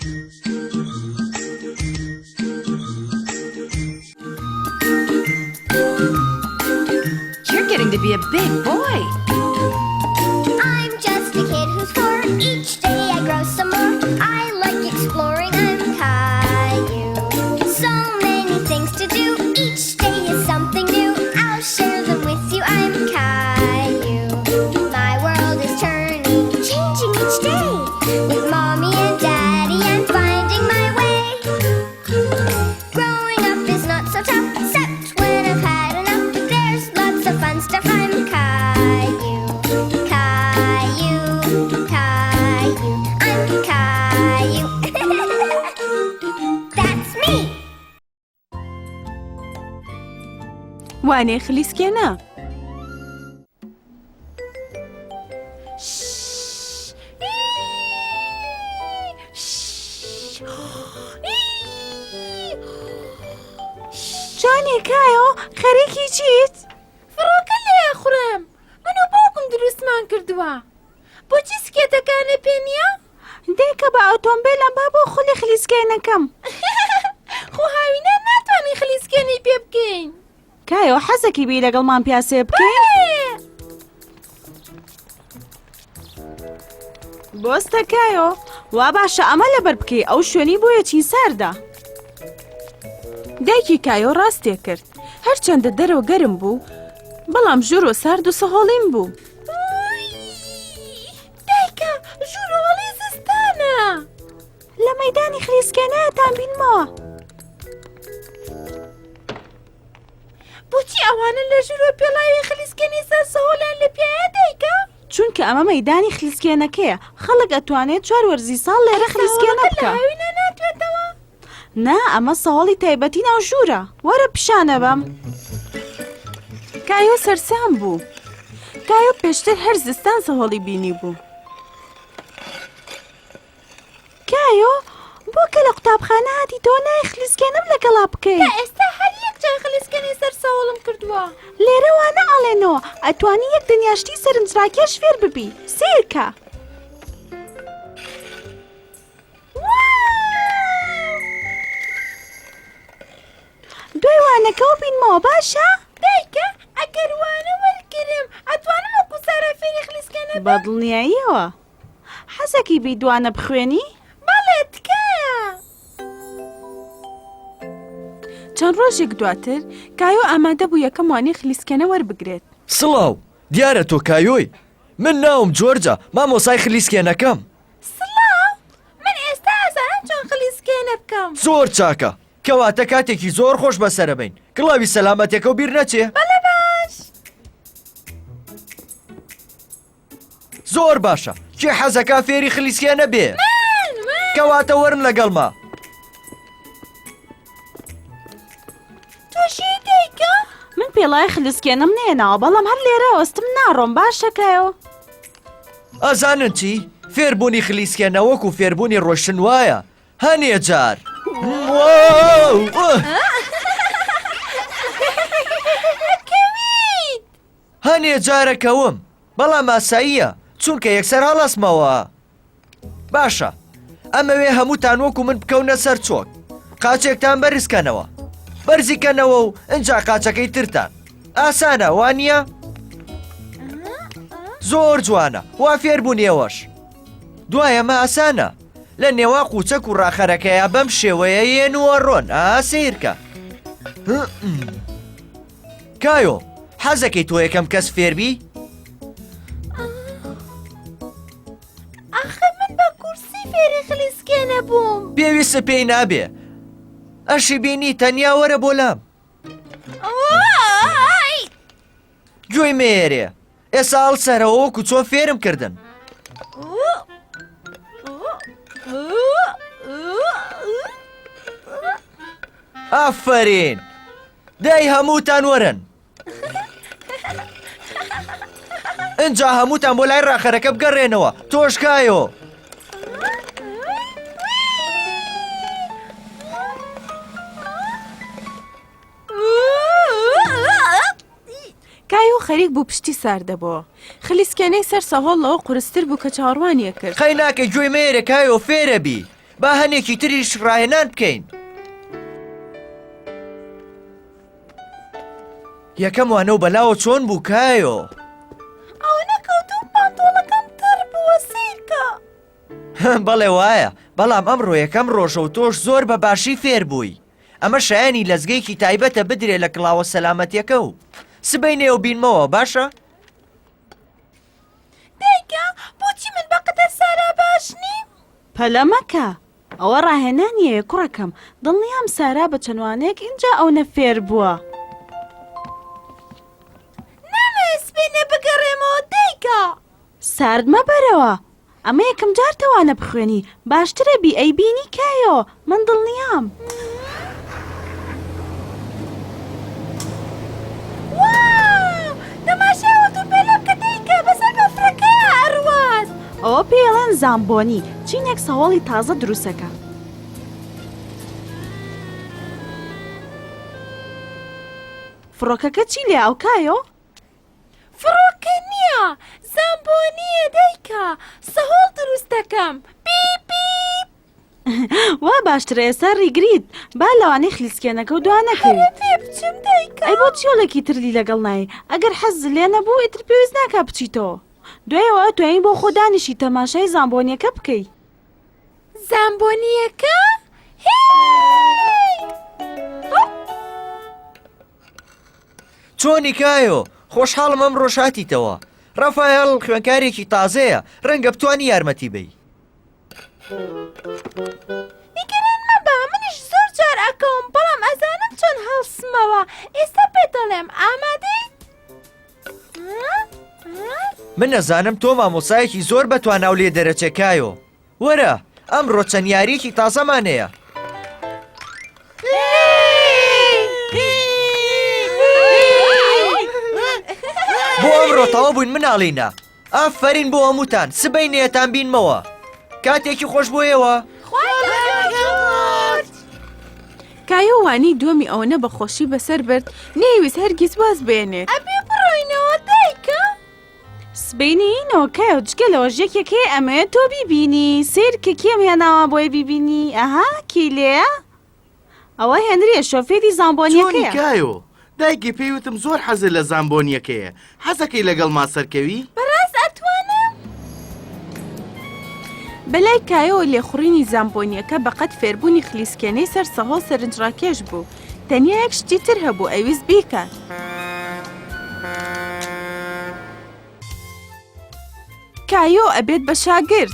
You're getting to be a big boy. I'm just a kid who's 4. Each day I grow some more. I like exploring. I'm Caillou. So many things to do. Each day is something new. I'll share them with you. I'm Caillou. My world is turning, changing each day. With mommy and daddy, I'm finding my way. Growing up is not so tough, except when I've had enough. There's lots of fun stuff. I'm Caillou. Caillou, Caillou, I'm Caillou. That's me. وانێ خلیسکێنە. جانێ کایۆ خەریکی چیت؟ فڕۆکە لێ خوڕم. منو باوکم دروستمان کردووە. بۆچی سکێتەکانە پێ نییە؟ دێکە بە ئۆتۆمبیلم با بۆ خولی خلیسکێنەکەم. خۆ هاوینە ناتوانین خلیسکێنەی پێ بکەین. کایۆ حەزەکی بی لەگەڵمان پیاسێ بکەین؟ بۆستە کایۆ وا باشە ئەمە لەبەر بکەی ئەو شوێنی بۆ یەکی ساردا. دایکی کایۆ ڕاستێ کرد. هەرچەندە دەرەوە گەرم بوو بەڵام ژوور و سارد و سەهۆڵیم بوو. دایکە ژوورەوەڵی زستانە. لە مەیدانی خلیسکێنەیەتان بینمەوە. بۆچی ئەوانە لە ژوورە پێڵاوی خلیسکێنی سەر سەهۆڵیان لە پیایە دایکە؟ چونکە ئەمە مەیدانی خلیسکێنەکەیە. خەڵک ئەتوانێت 4 وەرزی ساڵ لێرە خلیسکێنە بکە. هاوینە ناتوێتەوە؟ نا ئەمە سەهۆڵی تایبەتی ناو ژوورە. وەرە پیشانە بەم. کایۆ سەرسام بوو. کایۆ پێشتر هەر زستان سەهۆڵی بینی بوو. کایۆ بۆ کە لە قوتابخانە هاتی تۆ نای خلیسکێنەم لەگەڵا بکەی؟ ئێستا هەر یەک جای خلیسکێنی سەر سەهۆڵم کردووە. لێرە وانە ئەڵێنەوە ئەتوانی یەک دنیاشتی سەرنجڕاکێش فێر ببی. سیرکە. دوای وانەکەەوە بینمەوە باشە؟ دایکە ئەگەر وانە وەرگرم ئەتوانم وەکو سارا فێری خلیسکێنە بم؟ بەدڵنیاییەوە. حەزەکی بی دوانە بخوێنی؟ بەڵێ تکایە. چەند ڕۆژێک دواتر کایۆ ئامادە بوو یەکەم وانەی خلیسکێنە وەربگرێت. سڵاو، دیارە تۆ کایۆی؟ من ناوم جۆرجە، مامۆسای خلیسکێنەکەم. سڵاو، من ئێستا ئازانم چۆن خلیسکێنە بکەم. زۆر چاکە، کەواتە کاتێکی زۆر خۆش بەسەرە بین. کڵاوی سەلامەتێکە و بیر نەچێ. بەڵێ باش. زۆر باشە، کێ حەزەکە فێری خلیسکێنە بێ؟ کەواتە وەرن لەگەڵما. تۆشی دایکە؟ من پێڵای خلیسکێنم نێناوە بەڵام هەر لێرە وەستم ناڕۆم باشە کایۆ. ئەزانن چی؟ فێربوونی خلیسکێنە وەکو فێربوونی ڕۆشن وایە. هەنێ جار. هەنێ جارەکەوم، بەڵام ئاساییە چونکە یەکسەر هەڵەسمەوە. باشە، ئەمەوێ هەمووتان وەکو من بکەونە سەر چۆک. قاچێکتان بەرزکەنەوە. بەرزیکەنەوە و ئەنجا قاچەکەی ترتان. ئاسانە وانە؟ زۆر جوانە، وا فێربوونیەوەش. دوای ئەمە ئاسانە. لە نێوا قوچەک و ڕاخەرەکەیە بەم شێوەیە یێنووە ڕۆن. سیرکە. کایۆ، حەزەکەی تۆ یەکەم کەس فێربی؟ ئاخە من بە کورسی فێری خلیسکێنە بووم. پێویستە پێی نابێ. ئەشی بینی تەنیا وەرە بۆ لام. گوێی مێرێ. ئێستا هەڵسەرەوە وەکو چۆن فێرم کردن. ئافرین. دای هەمووتان وەرن. ئەنجا هەمووتان بۆ لای ڕاخەرەکە بگەڕێنەوە. تۆش کایۆ. کایۆ خەریک بوو پشتی ساردەبەوە. خلیسکێنەی سەر سەهۆڵەوە قورستر بوو کە چاوەڕوانیە کرد. خەی ناکە گوێی مێرە کایۆ فێرە بی. با هەنێکی تریش ڕاهێنان بکەین. یەکەم وانە و بەلاوە چۆن بوو کایۆ؟ ئەو نەکەوتوو پانتۆڵەکەم تەر بووە سیرکە. بەڵێ وایە، بەڵام ئەمڕۆ یەکەم ڕۆژە و تۆش زۆر بە باشی فێر بووی. ئەمە شایانی لەزگەیەکی تایبەتە بدرێ لە کڵاوە سەلامەتیەکە و سبەینێ و بینمەوە باشە؟ دایکە بۆچی من بەقەدەر سارا باش نیم؟ پەلە مەکە ئەوە ڕاهێنانیە کوڕەکەم دڵنیام سارا بە چەندوانەیەک اینجا ئەو نەفێر بووە. نامەوێت سبەینێ بگەڕێمەوە دایکە. سارد مەبەرەوە ئەمە یەکەم جار تەوانە بخوێنی باشترە بی ئەی بینی کایۆ من دڵنیام. واو تەماشاوەتو پێلە بکە دایکە بەسەر بەفرەکەیە ئەڕوات. ئەوە پێڵێن زامبۆنی چینێک سەواڵی تازە دروستەکە. فڕۆکەکە چی لێ ئەو کایۆ؟ فڕۆکە نییە زامبۆنیە دایکە سەهۆڵ دروست دەکەم. پیپ پیپ. وا باشترە ئێستا ڕیگریت با لەوانەی خلیسکێنەکە و دوانەکەوی. پێ بچم دایکە. ئەی بۆ چیۆڵێکی ترلی لەگەڵ نایی ئەگەر حەز لێ نەبوو ئیتر پێویست ناکا بچیتەوە. دوایەوە توانین بۆ خۆدانیشی تەماشای زامبۆنیەکە بکەی. زامبۆنیەکە؟ چۆنی کایۆ؟ خۆشحاڵم ئەم ڕۆژهاتیتەوە. ڕەفایەڵ خوێنکارێکی تازەیە ڕەنگە بتوانی یارمەتی بی. نیگەران مەبە منیش زۆر جار ئەکەوم بەڵام ئەزانم چۆن هەڵسمەوە. ئێستا پێ دەڵێم ئامادەیت؟ من نەزانم تۆ مامۆسایەکی زۆر بەتواناو لێ دەرەچێکایۆ. وەرە ئەمڕۆ چەند یاریەکی تازەمانەیە. بۆ ئەمڕۆ تەواو بووین مناڵینە. ئافەرین بۆ هەمووتان سبەینێتان بینمەوە. کاتێکی خۆش بۆیەوە. کایۆ وانی دووەمی ئەوەنە بەخۆشی بەسەر برد نەیویست هەرگیز واز بێنێت. ئەبێ بڕۆینەوە دایکە. سبەینینەوە کایۆ جگە لەوە ژێکێکی ئەمەیە تۆ بیبینی سیرکە کێم هێناوە بۆی بیبینی ئەها کی لێە؟ ئەوە هێنریە شۆفێری چۆنی زامبۆنیەکەیە. کایۆ دایکی پێیوتم زۆر حەزە لە زامبۆنیەکەیە حەزەکەی لەگەڵ ماسەرکەوی؟ بەڕاست ئەتوانم؟ بەلای کایۆ لێخوڕینی زامبۆنیەکە بەقەت فێربوونی خلیسکێنەی سەر سەهۆڵ سەرنجڕاکێش بوو. تەنیا یەک شتی تر هەبوو ئەویست بیکات. کایۆ ئەبێت بە شاگرد.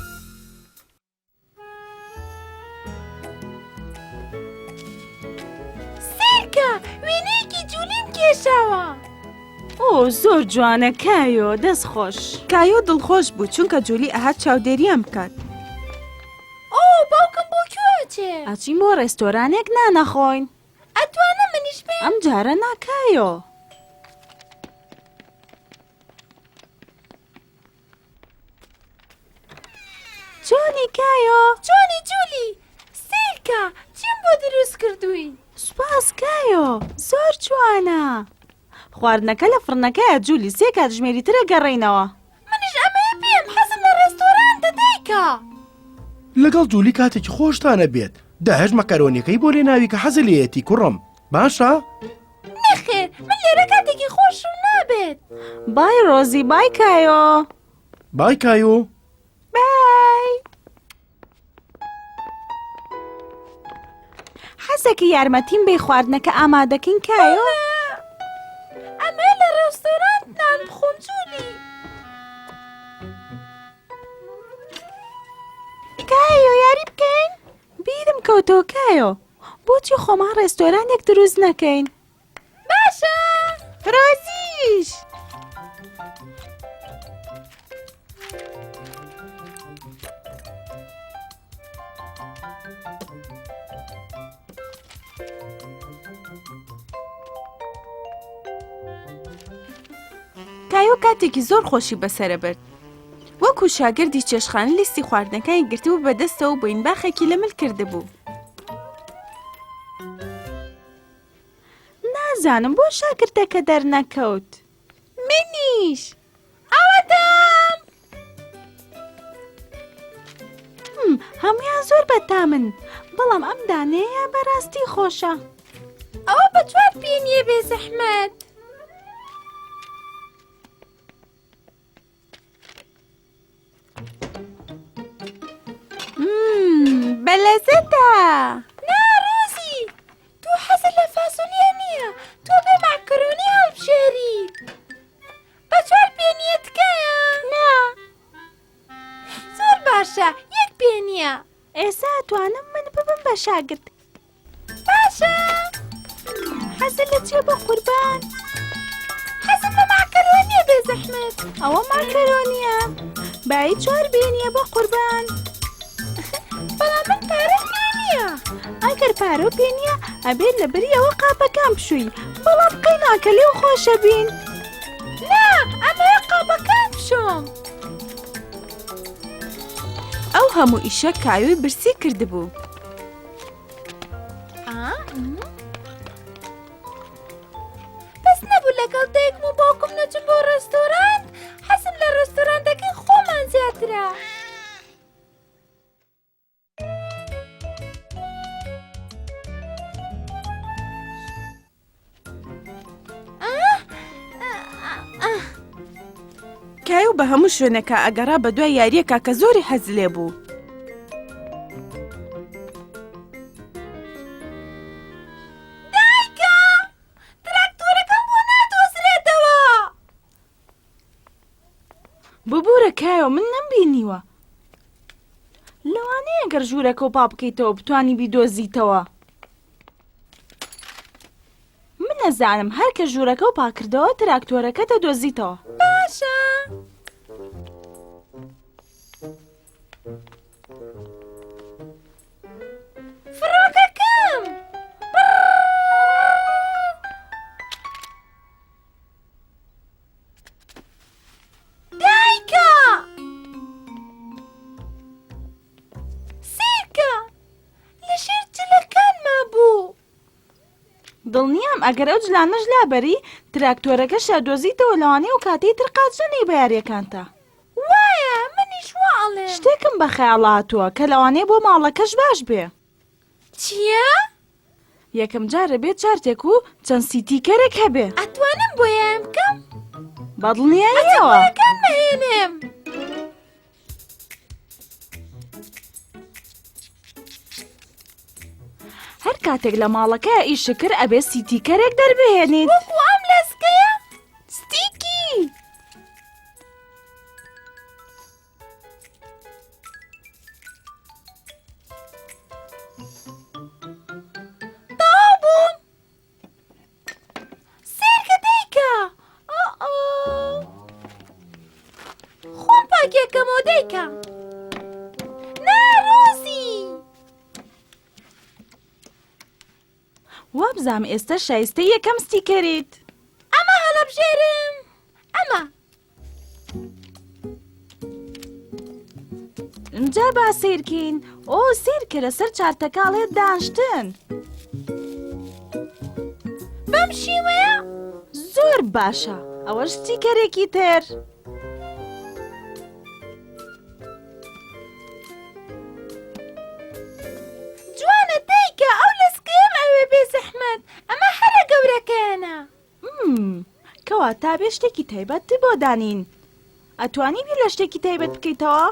سیرکە وێنەیەکی جوولیم کێشاوە. ئۆ زۆر جوانە کایۆ دەست خۆش. کایۆ دڵخۆش بوو چونکە جولی ئەهات چاودێریان بکات. ئۆ باوکم بۆ کوێچێ؟ ئاچین بۆ ڕێستۆرانێک نانەخۆین. ئەتوانە منیش بێم؟ ئەم جارە ناکایۆ. چۆنی کایۆ؟ چۆنی جولی؟ سیرکە چیم بۆ دروست کردووی؟ سوپاس کایۆ زۆر جوانە. خواردنەکە لە فڕنەکەیە جولی سێ کاتژمێری ترە گەڕێینەوە. منیش ئەمەیە پێم حەزم لە ڕێستۆرانتە دایکە. لەگەڵ جوولی کاتێکی خۆشتانە بێت داهێش مەکارۆنیەکەی بۆ لێ ناوی کە حەزی لێیەتی کوڕم باشە؟ نەخێر من لێرە کاتێکی خۆشم نابێت. بای ڕۆزی بای کایۆ. بای کایۆ. بای. حەزەکە یارمەتیم بێ خواردنەکە ئامادەکەین کایۆ؟ ئەمە لە ڕێستۆران نان بخۆم جولی. کایۆ یاری بکەین؟ بیرم کەوتۆ کایۆ بۆچی خۆمان ڕێستۆرانێک دروست نەکەین؟ باشە. ڕۆزیش. کایۆ کاتێکی زۆر خۆشی بەسەرە برد. وەکو شاگردی چێشخانە لیستی خواردنەکانی گرتبوو بەدەستەوە بۆین باخێکی لەمل کردبوو. نازانم بۆ شاگردەکە دەرنەکەوت. منیش. ئەوەتەم. هەمویان زۆر بەتامن بەڵام ئەم دانەیە بەڕاستی خۆشە. ئەوە بە چوار پێنیە بێ زەحمەت. بەلەزەتە. نا ڕۆزی، تۆ حەزت لە فاسۆلیە نییە، تۆ بێ ماکەرۆنی هەڵبژێری. بە چوار پێنیە تکایە؟ نا. زۆر باشە، یەک پێنیە. ئێستا ئەتوانم من ببم بە شاگرد. باشە. حەزت لە چیە بۆ قوربان؟ حەزم لە ماکەرۆنیە بێ زەحمەت. ئەوە ماکەرۆنیە بای 4 بێنیە بۆ قوربان. بەڵام من پارەم نییە. ئەگەر پارە و پێنیە ئەبێت لە بەری ئەوە قاپەکان بشووی، بەڵام قەیناکە لێو خۆشە بین. نا، ئەمەیە قاپەکان بشۆم. ئەو هەموو ئیشە کایۆی برسی کردبوو. بەس نەبوو لەگەڵ دایکم و باوکم نەچم بۆ ڕێستۆرانت؟ حەزم لە ڕێستۆرانتەکەی خۆمان زیاترە. کایۆ بە هەموو شوێنەکە ئەگەڕا بە دوای یاریەکە کە زۆری حەز لێ بوو. دایکە! تراکتۆرەکەم بۆ نادۆزرێتەوە! ببوورە کایۆ من نەمبینیوە. لەوانەیە گەر ژوورەکە و پا بکەیتەوە بتوانی بیدۆزیتەوە. من نەزانم هەر کە ژوورەکە و پاکردەوە تراکتۆرەکە دەدۆزیتەوە. باشە. فڕۆکەکەم! دایکە! سیرکە! لە ژێر جلەکانما بوو. دڵنیام ئەگەر ئەو جلانەش لابەری تراکتۆرەکەش دۆزیتەوە لەوانەیە و کاتەی تر قاچنەی بە یاریەکانتە. وایە منیش واڵێم. شتێکم بە خەیاڵ هاتووە کە لەوانەیە بۆ ماڵەکەش باش بێ. چییە؟ یەکەم جارە بێت چارتێک و چەند سیتیکەرێک هەبێ. ئەتوانم بۆیان بکەم؟ بە دڵنیاییەوە. ئەتوانەکان بهێنم. هەر کاتێک لە ماڵەکە ئیشکر ئەبێ سیتیکەرێک دەربهێنیت. وەکو ئەم لەسکەیە؟ ستیکی! تەواو بووم. سیرکە دایکە! خۆم پاکێکەمەوە دایکە. نا ڕۆزی! وابزانم ئێستا شایستە یەکەم ستیکەریت. ئەمە هەڵەبژێرم. ئەمە. اینجا با سیرکین. ئۆ سیرکە لەسەر چارتەکاڵێت دانشتن. بەم شیوەیە؟ زۆر باشە. ئەوەش ستیکەرێکی تر. جوانە دایکە ئەو لەسکەیەم ئەوێ بێ زەحمەت. ئەمە هەرە گەورەکەیانە. کەواتە بێ شتێکی تایبەت بۆ دانین. ئەتوانی بیر لە شتێکی تایبەت بکەیتەوە؟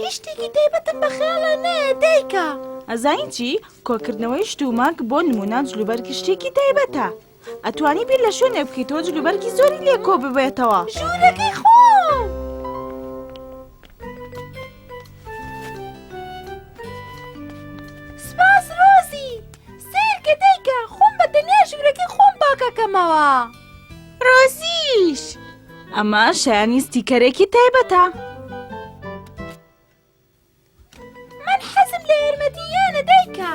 هیچ شتێکی تایبەتم بە خەیاڵە نایە دایکە. ئەزانی چی؟ کۆکردنەوەی شتومەک بۆ نمونە جلوبەرگی شتێکی تایبەتە. ئەتوانی بیر لە شوێنێ بکەیتەوە جلوبەرگی زۆری لێ کۆ ببێتەوە. ژوورەکەی خۆم! سپاس ڕۆزی! سیرکە دایکە خۆم بە تەنیا ژوورەکەی خۆم پاکەکەمەوە. ڕۆزیش! ئەمە شایانی ستیکەرێکی تایبەتە. من حەزم لە یارمەتییانە دایکە.